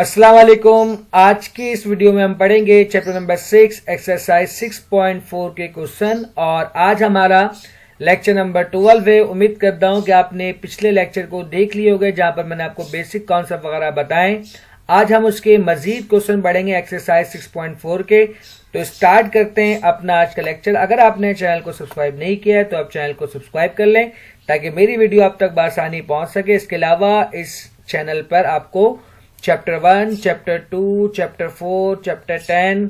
अस्सलाम वालेकुम। आज की इस वीडियो में हम पढ़ेंगे चैप्टर नंबर 6 एक्सरसाइज 6.4 के क्वेश्चन और आज हमारा लेक्चर नंबर 12 है। उम्मीद करता हूं कि आपने पिछले लेक्चर को देख लिए होंगे जहां पर मैंने आपको बेसिक कॉन्सेप्ट वगैरह बताएं। आज हम उसके मजीद क्वेश्चन पढ़ेंगे एक्सरसाइज 6.4 के। तो स्टार्ट करते हैं अपना आज का लेक्चर। अगर आपने चैनल को सब्सक्राइब नहीं किया है तो आप चैनल को सब्सक्राइब कर लें ताकि मेरी वीडियो आप तक बआसानी पहुंच सके। इसके अलावा इस चैनल पर आपको chapter 1, chapter 2, chapter 4, chapter 10,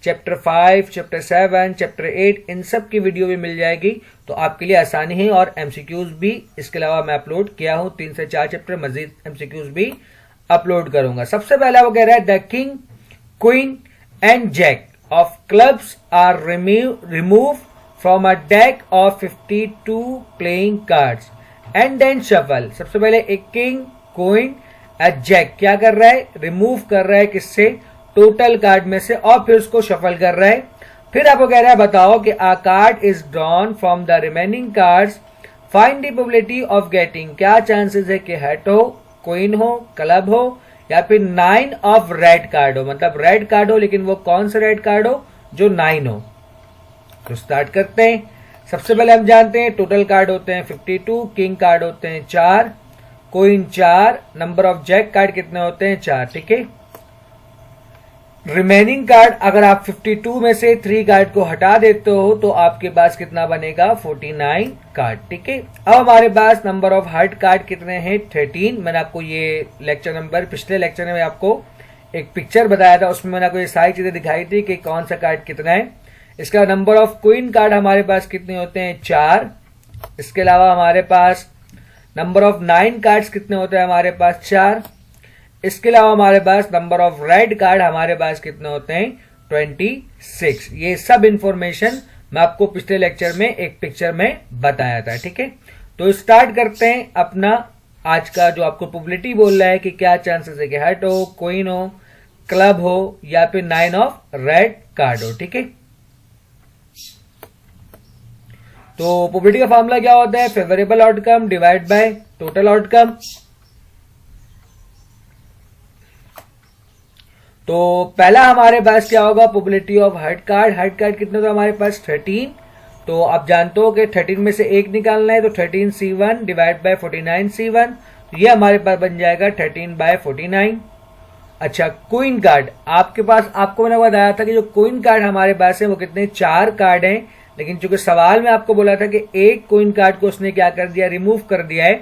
chapter 5, chapter 7, chapter 8 इन सब की वीडियो भी मिल जाएगी तो आपके लिए आसानी है। और एमसीक्यूज भी इसके अलावा मैं अपलोड किया हूं 3 से 4 चैप्टर मजीद एमसीक्यूज भी अपलोड करूंगा। सबसे पहला वो कह रहा है the king, queen and jack of clubs are remove from a deck of 52 playing cards and then shuffle. सबसे पहले एक किंग, क्वीन, जैक क्या कर रहा है, रिमूव कर रहा है किससे, टोटल कार्ड में से, और फिर उसको शफल कर रहा है। फिर आपको कह रहा है बताओ कि a card is drawn from the remaining cards, find the probability of getting. क्या चांसेस है कि हेट हो, क्वीन हो, क्लब हो या फिर 9 ऑफ रेड कार्ड हो। मतलब रेड कार्ड हो लेकिन वो कौन सा रेड कार्ड हो, जो 9 हो। तो स्टार्ट करते हैं। सबसे पहले हम जानते हैं टोटल कार्ड होते हैं 52, किंग कार्ड होते हैं 4, queen 4, number of jack card कितने होते हैं 4। ठीक है। रिमेनिंग कार्ड अगर आप 52 में से 3 कार्ड को हटा देते हो तो आपके पास कितना बनेगा 49 कार्ड। ठीक है। अब हमारे पास नंबर ऑफ हार्ट कार्ड कितने हैं 13। मैंने आपको ये पिछले लेक्चर में आपको एक पिक्चर बताया था, उसमें मैंने आपको ये सारी चीजें दिखाई थी कि कौन सा कार्ड कितना है। इसका नंबर ऑफ क्वीन कार्ड हमारे पास कितने होते हैं 4। इसके अलावा हमारे पास नंबर ऑफ 9 कार्ड्स कितने होते हैं हमारे पास 4। इसके अलावा हमारे पास नंबर ऑफ रेड कार्ड हमारे पास कितने होते हैं 26। ये सब इंफॉर्मेशन मैं आपको पिछले लेक्चर में एक पिक्चर में बताया था। ठीक है। तो स्टार्ट करते हैं अपना आज का जो आपको प्रोबेबिलिटी बोल रहा है कि क्या चांसेस है कि हर्ट हो, क्वीन हो, क्लब हो या फिर 9 ऑफ रेड कार्ड हो। ठीक है। तो प्रोबेबिलिटी का फॉर्मूला क्या होता है, favourable outcome divide by total outcome. तो पहला हमारे पास क्या होगा, प्रोबेबिलिटी ऑफ हर्ट कार्ड कितने तो हमारे पास 13। तो आप जानते हो कि 13 में से 1 निकालना है तो 13C1 डिवाइड बाय 49C1, ये हमारे पास बन जाएगा 13/49। अच्छा, क्वीन कार्ड आपके पास, आपको मैंने बताया था कि जो क्वीन कार्ड हमारे पास है वो कितने 4 कार्ड हैं, लेकिन चूंकि सवाल में आपको बोला था कि एक क्वीन कार्ड को उसने क्या कर दिया, रिमूव कर दिया है,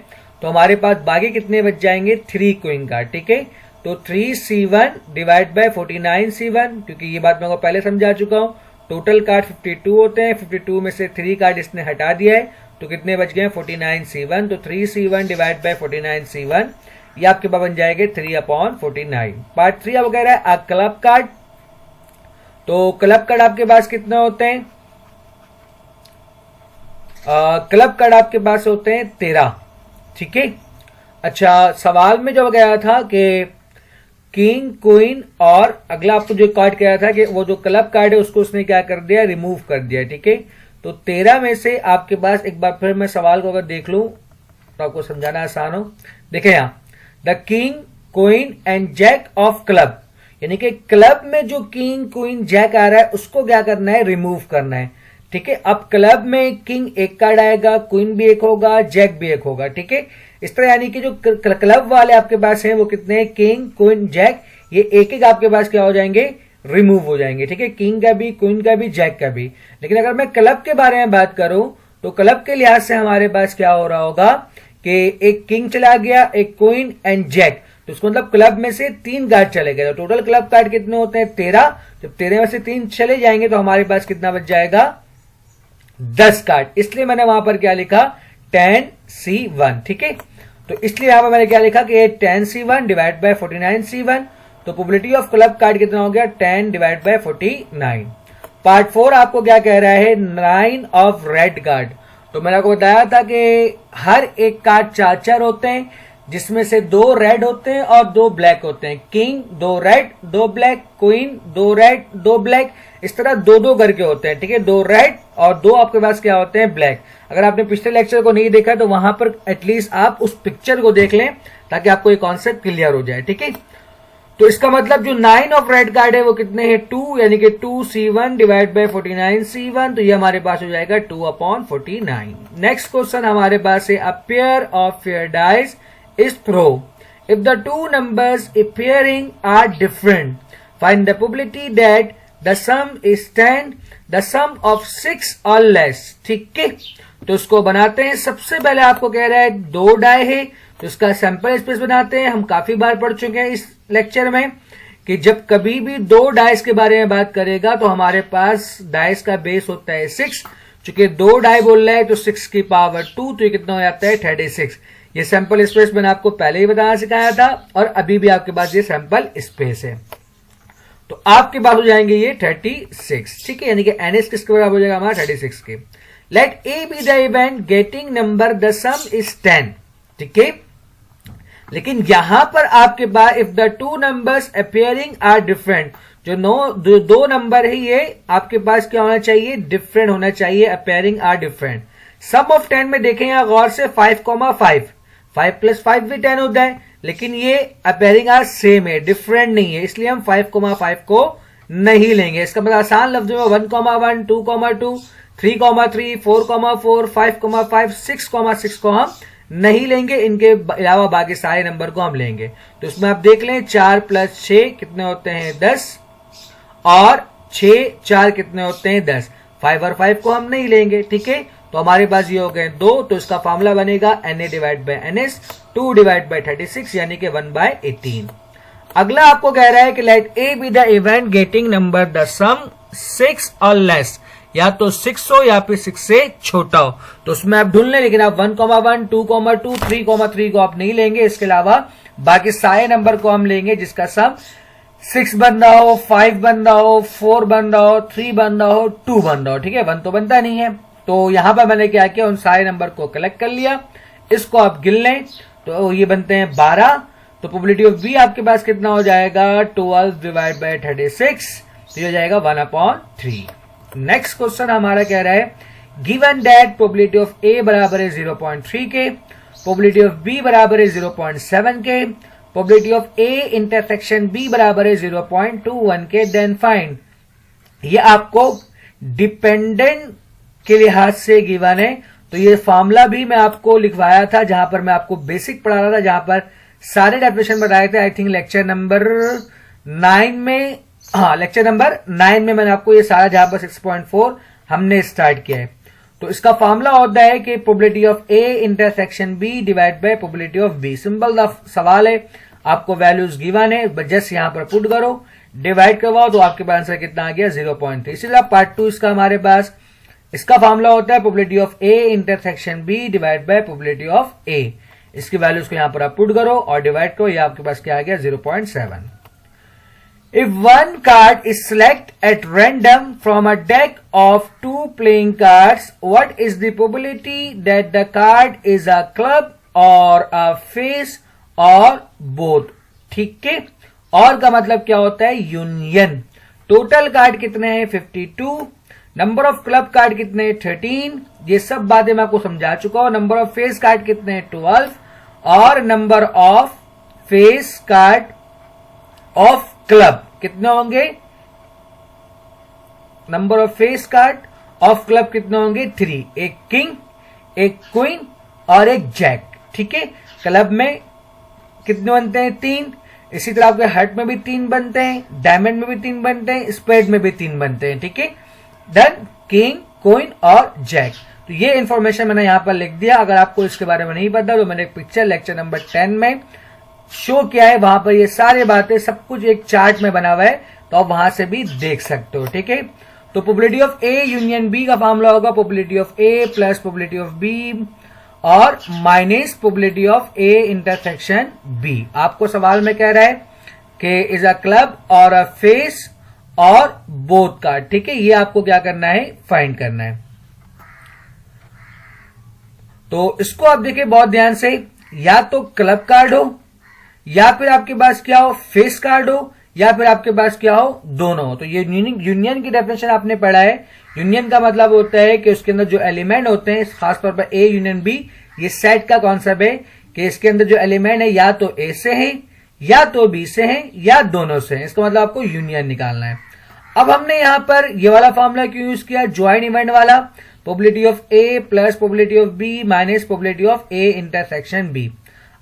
तो हमारे पास बाकी कितने बच जाएंगे 3 क्वीन कार्ड। ठीक है। तो 3C1 डिवाइड बाय 49C1, क्योंकि ये बात मैं को पहले समझा चुका हूं। टोटल कार्ड 52 होते हैं, 52 में से 3 कार्ड इसने हटा दिया है तो कितने बच गए 49C1। तो 3C1 डिवाइड बाय 49C1 ये आपके पास बन जाएंगे 3/49। पार्ट 3 अब कह रहा है क्लब कार्ड। तो क्लब कार्ड आपके पास कितने होते हैं, क्लब कार्ड आपके पास होते हैं 13। ठीक है। अच्छा, सवाल में जो गया था कि किंग, क्वीन और अगला आपको जो कार्ड कहा था कि वो जो क्लब कार्ड है उसको उसने क्या कर दिया, रिमूव कर दिया। ठीक है। तो 13 में से आपके पास, एक बार फिर मैं सवाल को अगर देख लूं तो आपको समझाना आसान हो। देखें यहां, the king, queen and jack of club, यानी कि क्लब में जो किंग, क्वीन, जैक आ रहा है उसको क्या करना है, रिमूव करना है। ठीक है। अब क्लब में किंग एक कार्ड आएगा, क्वीन भी एक होगा, जैक भी एक होगा। ठीक है। इस तरह यानी कि जो क्लब वाले आपके पास हैं वो कितने, किंग, क्वीन, जैक, ये एक एक आपके पास क्या हो जाएंगे, रिमूव हो जाएंगे। ठीक है। किंग का भी, क्वीन का भी, जैक का भी। लेकिन अगर मैं क्लब के बारे में बात करूं तो क्लब के लिहाज से हमारे पास क्या हो रहा होगा कि एक किंग चला गया, एक क्वीन एंड जैक, तो उसको मतलब क्लब में से 3 कार्ड चले गए। तो टोटल क्लब कार्ड कितने होते हैं 13। जब 13 में से 3 चले जाएंगे तो हमारे पास कितना बच जाएगा 10 कार्ड। इसलिए मैंने वहां पर क्या लिखा 10C1। ठीक है। तो इसलिए यहां पर मैंने क्या लिखा कि 10C1 डिवाइड बाय 49C1। तो प्रोबेबिलिटी ऑफ क्लब कार्ड कितना हो गया 10 डिवाइड बाय 49। पार्ट 4 आपको क्या कह रहा है, 9 ऑफ रेड कार्ड। तो मैंने आपको बताया था कि हर एक कार्ड 4 होते हैं, जिसमें से 2 रेड होते हैं और 2 ब्लैक होते हैं। King 2 red 2 black, queen 2 red 2 black, इस तरह 2-2 करके होते हैं। ठीक है। 2 रेड और 2 आपके पास क्या होते हैं, ब्लैक। अगर आपने पिछले लेक्चर को नहीं देखा तो वहां पर एटलीस्ट आप उस पिक्चर को देख लें ताकि आपको ये कॉन्सेप्ट क्लियर हो जाए। ठीक है। तो इसका मतलब जो 9 ऑफ रेड कार्ड है वो कितने हैं 2, यानी कि 2C1 डिवाइड बाय 49C1, तो ये हमारे पास हो जाएगा 2/49। नेक्स्ट क्वेश्चन हमारे पास है, a pair of fair dice is throw if the two numbers appearing are different, find the probability that the sum is 10, the sum of 6 और लेस। ठीक है, तो इसको बनाते हैं। सबसे पहले आपको कह रहा है 2 डाई है, तो इसका सैंपल स्पेस बनाते हैं। हम काफी बार पढ़ चुके हैं इस लेक्चर में कि जब कभी भी 2 डाइस के बारे में बात करेगा तो हमारे पास डाइस का बेस होता है 6। चूंकि 2 डाई बोल रहा है तो 6 की पावर 2, तो ये कितना हो जाता है 36। ये सैंपल स्पेस मैंने आपको पहले ही बताना सिखाया था और अभी भी आपके पास ये सैंपल स्पेस है, तो आपके पास हो जाएंगे ये 36। ठीक है, यानी कि एनएस किसके बराबर हो जाएगा हमारा 36 के। Let A be the event getting number the sum is 10। ठीक है, लेकिन यहां पर आपके पास if the two numbers appearing are different, जो 2 नंबर है ये आपके पास क्या होना चाहिए, डिफरेंट होना चाहिए, appearing are different. Sum of 10 में देखें यहां गौर से 5,5, 5 + 5 भी 10 होता है, लेकिन ये अपेयरिंग आर सेम है, डिफरेंट नहीं है, इसलिए हम 5,5 को नहीं लेंगे। इसका मतलब आसान लफ्जों में 1,1, 2,2, 3,3, 4,4, 5,5, 6,6 को हम नहीं लेंगे। इनके अलावा बाकी सारे नंबर को हम लेंगे। तो इसमें आप देख लें 4 + 6 कितने होते हैं 10, और 6 4 कितने होते हैं 10। 5 और 5 को हम नहीं लेंगे। ठीक है, तो हमारे पास ये हो गए 2, तो इसका फॉर्मूला बनेगा Na divide by NS, 2 divide by 36 यानी कि 1/18। अगला आपको कह रहा है कि let A be the event getting number the sum 6 और लेस, या तो 6 हो या फिर 6 से छोटा हो, तो उसमें आप ढूंढ लें। लेकिन आप 1,1, 2,2, 3,3 को आप नहीं लेंगे। इसके अलावा बाकी सारे नंबर को हम लेंगे जिसका सम 6 बन रहा हो, 5 बन रहा हो, 4 बन रहा हो, 3 बन रहा हो, 2 बन रहा हो। ठीक है, 1 तो बनता नहीं है। तो यहां पर मैंने क्या किया, उन सारे नंबर को कलेक्ट कर लिया। इसको आप गिन लें तो ये बनते हैं 12। तो प्रोबेबिलिटी ऑफ बी आपके पास कितना हो जाएगा 12 डिवाइड बाय 36, तो ये हो जाएगा 1/3। नेक्स्ट क्वेश्चन हमारा कह रहा है, given that probability of A बराबर है 0.3 के, प्रोबेबिलिटी ऑफ बी बराबर है 0.7 के, probability of A intersection B बराबर है 0.21 के, देन फाइंड। ये आपको डिपेंडेंट के लिहाज से गिवन है। तो ये फॉर्मूला भी मैं आपको लिखवाया था जहां पर मैं आपको बेसिक पढ़ा रहा था, जहां पर सारे डेफिनेशन बताए थे। आई थिंक लेक्चर नंबर 9 में, हाँ लेक्चर नंबर 9 में मैंने आपको ये सारा, जहां पर 6.4 हमने स्टार्ट किया है। तो इसका फॉर्मूला होता है कि probability of A intersection B divide by probability of B. Simple सवाल है, आपको वैल्यूज गिवन है, जस्ट यहां पर पुट करो, डिवाइड करवाओ, तो आपके पास आंसर कितना आ गया 0.3। इसीलिए पार्ट 2 इसका हमारे पास, इसका फॉर्मूला होता है probability of A intersection B divide by probability of A. इसकी वैल्यूज को यहां पर आप पुट करो और डिवाइड करो, ये आपके पास क्या आ गया 0.7। If one card is selected at random from a deck of 2 playing cards, what is the probability that the card is a club or a face or both? ठीक है, और का मतलब क्या होता है यूनियन। टोटल कार्ड कितने हैं 52, नंबर ऑफ क्लब कार्ड कितने हैं 13, ये सब बातें मैं आपको समझा चुका हूं। नंबर ऑफ फेस कार्ड कितने हैं 12, और number of face card of club कितने होंगे, number of face card of club कितने होंगे 3, एक किंग, एक क्वीन और एक जैक। ठीक है, क्लब में कितने बनते हैं 3, इसी तरह आपके हार्ट में भी 3 बनते हैं, डायमंड में भी 3 बनते हैं, स्पेड में भी 3 बनते हैं। ठीक है, डन, किंग, क्वीन और जैक। तो ये इंफॉर्मेशन मैंने यहां पर लिख दिया। अगर आपको इसके बारे में नहीं पता तो मैंने एक पिक्चर लेक्चर नंबर 10 में शो किया है, वहां पर ये सारी बातें सब कुछ एक चार्ट में बना हुआ है, तो आप वहां से भी देख सकते हो। ठीक है, तो probability of A union B का फॉर्मूला होगा probability of A plus probability of B और minus probability of A intersection B. आपको सवाल में कह रहा है कि इज अ क्लब और अ फेस और बोथ कार्ड। ठीक है, ये आपको क्या करना है फाइंड करना है। तो इसको आप देखिए बहुत ध्यान से, या तो क्लब कार्ड हो, या फिर आपके पास क्या हो फेस कार्ड हो, या फिर आपके पास क्या हो दोनों हो। तो ये यूनियन की डेफिनेशन आपने पढ़ा है। यूनियन का मतलब होता है कि उसके अंदर जो एलिमेंट होते हैं, खासतौर पर ए यूनियन बी, ये सेट का कॉन्सेप्ट है कि इसके अंदर जो एलिमेंट है या तो ए से है या तो बी से हैं या दोनों से हैं, इसका मतलब आपको यूनियन निकालना है। अब हमने यहां पर ये वाला फॉर्मूला क्यों यूज किया, ज्वाइन इवेंट वाला, probability of A plus probability of B minus probability of A intersection B.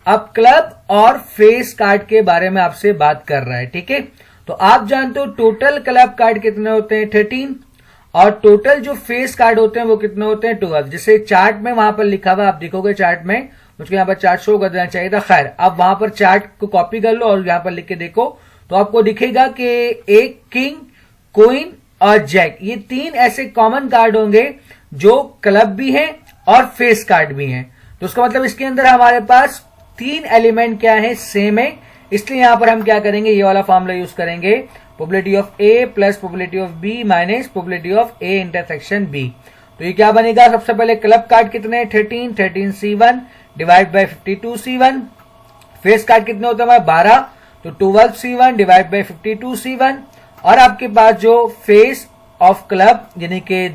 अब क्लब और फेस कार्ड के बारे में आपसे बात कर रहा है, ठीक है। तो आप जानते हो टोटल क्लब कार्ड कितने होते हैं 13, और टोटल जो फेस कार्ड होते हैं वो कितने होते हैं 12। जिसे चार्ट में वहां पर लिखा हुआ आप देखोगे, चार्ट में मुझको यहाँ पर चार्ट शो कर देना चाहिए था, खैर आप वहां पर चार्ट को कॉपी कर लो और यहाँ पर लिख के देखो तो आपको दिखेगा कि एक किंग, क्वीन और जैक, ये 3 ऐसे कॉमन कार्ड होंगे जो क्लब भी हैं और फेस कार्ड भी हैं। तो उसका मतलब इसके अंदर हमारे पास 3 एलिमेंट क्या है, सेम है। इसलिए यहां पर हम क्या करेंगे, ये वाला फॉर्मूला यूज करेंगे, probability of A plus probability of B minus probability of A intersection B. तो ये क्या बनेगा, सबसे पहले क्लब कार्ड कितने हैं 13 C1 divide by 52 C1। Face card कितने होते हैं हमारे 12, तो 12 C1 डिवाइड बाई 52 C1। और आपके पास जो फेस ऑफ क्लब यानी कि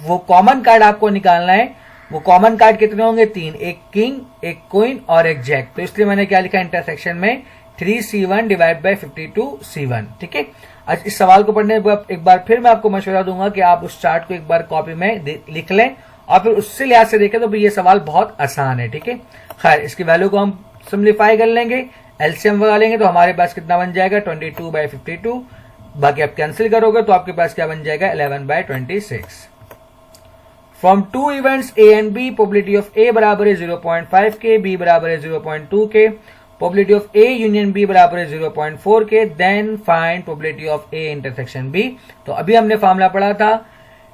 वो कॉमन कार्ड आपको निकालना है, वो कॉमन कार्ड कितने होंगे 3, एक किंग, एक क्वीन और एक जैक। तो इसलिए मैंने क्या लिखा इंटरसेक्शन में 3C1 डिवाइड बाई 52 C1, ठीक है। आज इस सवाल को पढ़ने के बाद एक बार फिर मैं आपको मशवरा दूंगा कि आप उस चार्ट को एक बार कॉपी में लिख लें और फिर उससे लिहाज से देखें, तो ये सवाल बहुत आसान है, ठीक है। खैर इसकी वैल्यू को हम सिंप्लीफाई कर लेंगे, एलसीएम लगा लेंगे, तो हमारे पास कितना बन जाएगा 22/52। बाकी आप कैंसिल करोगे तो आपके पास क्या बन जाएगा 11/26। From 2 events A and B, probability of A बराबर है 0.5 के, बी बराबर है 0.2 के, probability of A union B बराबर है 0.4 के, then find probability of A intersection B. तो अभी हमने फॉर्मूला पढ़ा था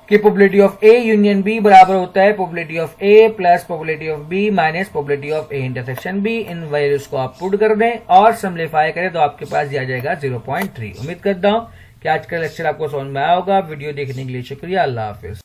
कि probability of A union B बराबर होता है probability of A plus probability of B minus probability of A intersection B. इन वैल्यूज को आप पुट कर दें और सिंप्लीफाई करें तो आपके पास दिया जाएगा 0.3। उम्मीद करता हूं कि आज का लेक्चर आपको समझ में आया होगा। वीडियो देखने के लिए शुक्रिया, अल्लाह हाफिज।